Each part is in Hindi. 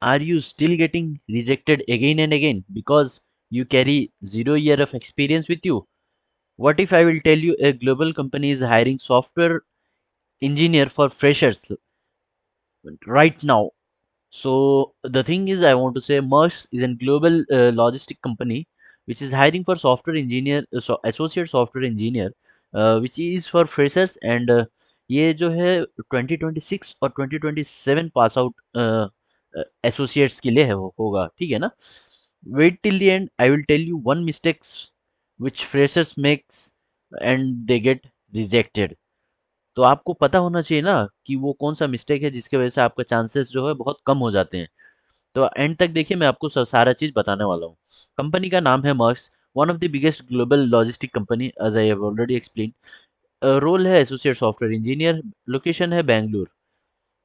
Are you still getting rejected again and again because you carry 0 year of experience with you? What if I will tell you a global company is hiring software engineer for freshers right now? So the thing is, I want to say Maersk is a global logistic company which is hiring for software engineer, associate software engineer, which is for freshers and ये जो है 2026 और 2027 पास आउट एसोसिएट्स के लिए है वो होगा, ठीक है ना? Wait till the end. I will tell you one mistakes which freshers makes and they get rejected. तो आपको पता होना चाहिए ना कि वो कौन सा मिस्टेक है जिसकी वजह से आपका चांसेस जो है बहुत कम हो जाते हैं। तो एंड तक देखिए, मैं आपको सारा चीज़ बताने वाला हूँ। कंपनी का नाम है Maersk, one of the biggest global logistic company as I have already explain. Role है एसोसिएट सॉफ्टवेयर इंजीनियर, लोकेशन है बेंगलुरु।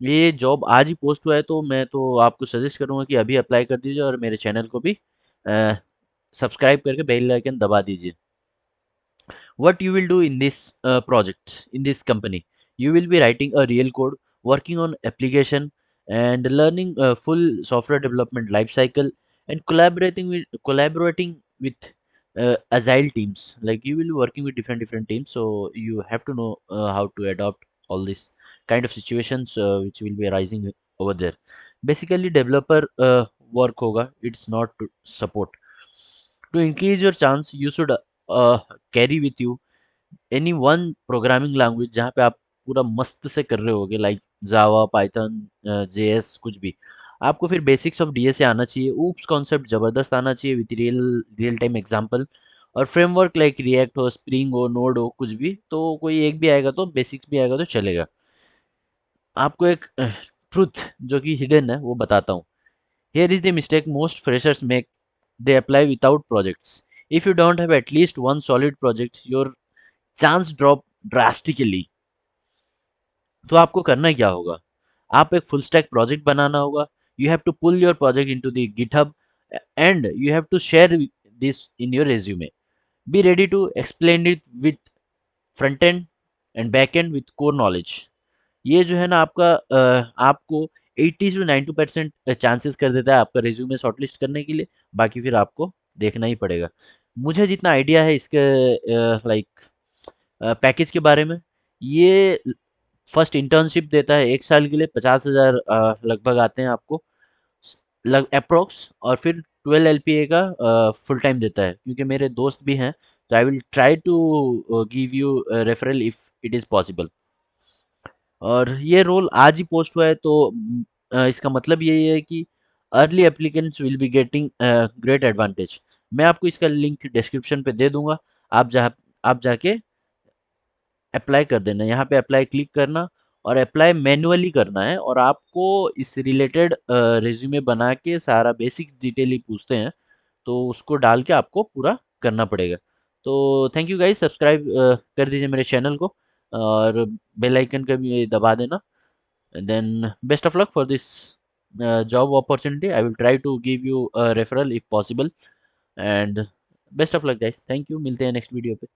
ये जॉब आज ही पोस्ट हुआ है, तो मैं तो आपको सजेस्ट करूंगा कि अभी अप्लाई कर दीजिए और मेरे चैनल को भी सब्सक्राइब करके बेल आइकन दबा दीजिए। What you will do in this project, in this company, you will be writing a real code, working on application, and learning a full software development life cycle, and collaborating with agile teams. Like you will be working with different teams, so you have to know how to adopt all this kind of situations which will be arising over there. Basically developer work hoga, it's not to support. To increase your chance, you should carry with you any one programming language जहाँ पे आप पूरा मस्त से कर रहे होगे, लाइक जावा, पाइथन, जेएस, कुछ भी। आपको फिर बेसिक्स ऑफ डीएस आना चाहिए, ऊप्स कॉन्सेप्ट जबरदस्त आना चाहिए with real real time example, और फ्रेमवर्क लाइक रिएक्ट हो, स्प्रिंग हो, नोड हो, कुछ भी तो कोई एक भी आएगा तो बेसिक्स भी आएगा तो चलेगा। आपको एक ट्रुथ जो कि हिडन है वो बताता हूँ। Here is the mistake most freshers make, they apply without projects. If you don't have at least one solid project, your chance drop drastically. तो आपको करना क्या होगा? आप एक फुल स्टैक प्रोजेक्ट बनाना होगा। You have to pull your project into the GitHub and you have to share this in your resume. Be ready to explain it with front end and back end with core knowledge. ये जो है ना आपका आपको 80 to 90% चांसेस कर देता है आपका रिज्यूमे शॉर्टलिस्ट करने के लिए। बाकी फिर आपको देखना ही पड़ेगा। मुझे जितना आइडिया है इसके लाइक पैकेज के बारे में, ये फर्स्ट इंटर्नशिप देता है 1 साल के लिए, 50,000 लगभग आते हैं आपको लग अप्रोक्स, और फिर 12 एलपीए का फुल टाइम देता है, क्योंकि मेरे दोस्त भी हैं, तो I will try to give you referral if it is possible. और ये रोल आज ही पोस्ट हुआ है, तो इसका मतलब यही है कि early applicants will be getting great advantage. मैं आपको इसका लिंक डिस्क्रिप्शन पे दे दूंगा। आप जाके अप्लाई कर देना, यहाँ पे अप्लाई क्लिक करना और अप्लाई मैन्युअली करना है, और आपको इस रिलेटेड रिज्यूमे बना के सारा बेसिक्स डिटेल ही पूछते हैं, तो उसको डाल के आपको पूरा करना पड़ेगा। तो थैंक यू गाइस, सब्सक्राइब कर दीजिए मेरे चैनल को और बेल आइकन का भी दबा देना। Then best of luck for this job opportunity. I will try to give you referral if possible, and best of luck guys. Thank you, मिलते हैं नेक्स्ट वीडियो पे।